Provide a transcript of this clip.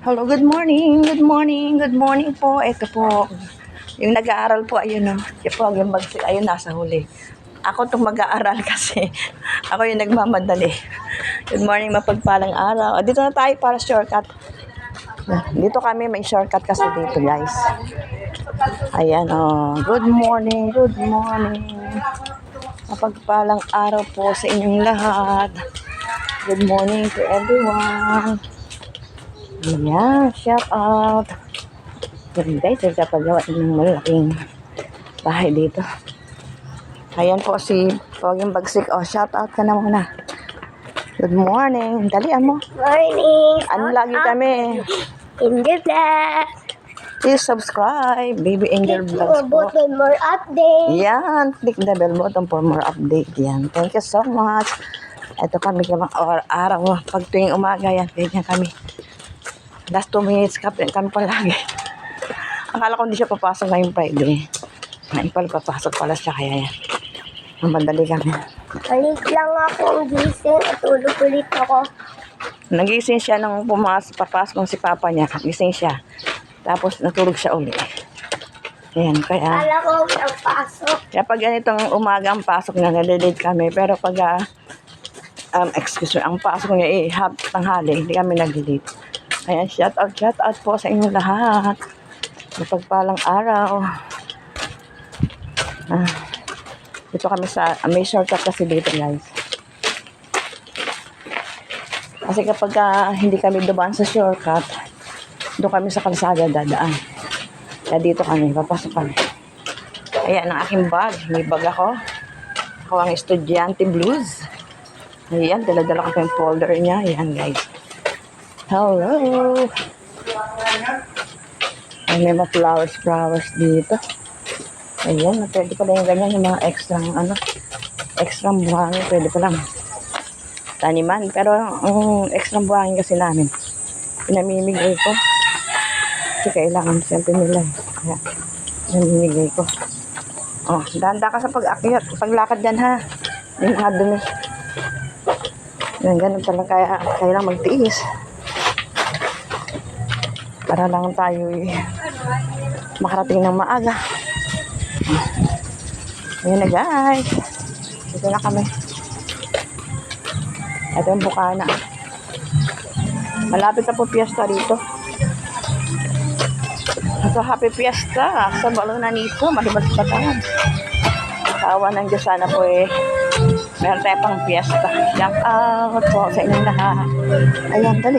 Hello, good morning, good morning, good morning po. Ito po, yung nag-aaral po, ayun o. Yung po, yung bagsik, ayun, nasa huli. Ako itong mag-aaral kasi ako yung nagmamadali. Good morning, mapagpalang araw. Dito na tayo para shortcut. Dito kami, may shortcut kasi dito, guys. Ayan, oh. Good morning, good morning. Mapagpalang araw po sa inyong lahat. Good morning to everyone. Ayan, shout out. Yan guys, nagpapagawa ng malaking bahay dito. Ayan po si Poging Bagsik. Oh, shout out ka na muna. Good morning. Dalian mo. Morning. Ano lagi kami? Angel Vlog. Please subscribe. Baby Angel Click Vlogs the po. button more updates. Yan. Click the bell button for more update. Yan. Thank you so much. Ito kami araw. Pag tuwing umaga yan, ganyan kami. Last 2 minutes kami palagi. Akala ko hindi siya papasok ngayong Friday. Ngayon pala papasok pala siya kaya yan. Madali kami. Balik lang akong gising at tulog ulit ako. Nagising siya nung papasok ng si Papa niya. Gising siya. Tapos natulog siya ulit. Ayan, kaya... Kala ko ang pasok. Kaya pag ganitong umaga ang pasok niya, nalilate kami. Pero pag, excuse me, ang pasok niya tanghali, hindi kami nag-delete. Ayan, shout out po sa inyong lahat. Mapagpalang araw. Dito kami sa, may shortcut kasi dito guys. Kasi kapag hindi kami dumaan sa shortcut, doon kami sa kalsada dadaan. Kaya dito kami, papasok kami. Ayan ang aking bag. May bag ako. Ako ang estudyante blues. Ayan, dala-dala ko yung folder niya. Ayan guys. Hello! Ay, may mga flowers dito. Ayan, pwede pala yung ganyan, yung mga extra buhangin, pwede pala taniman. Pero, extra buhangin kasi namin, pinamimigay ko. Kasi kailangan siyempre nila. Kaya, pinamimigay ko. Oh, danda ka sa pag-akyat, paglakad yan ha. Yung dumi. Yan, ganun talaga kaya kailangan magtiis. Para lang tayo makarating ng maaga. Ayan na guys. Ito na kami. Ito yung bukana. Malapit na po piyesta dito. Ito happy piyesta sa Balonanito, Malibad Bataan. Kawa ng Diyos sana po meron tayo pang piyesta. Shout out po sa inyong lahat. Ayan, dali.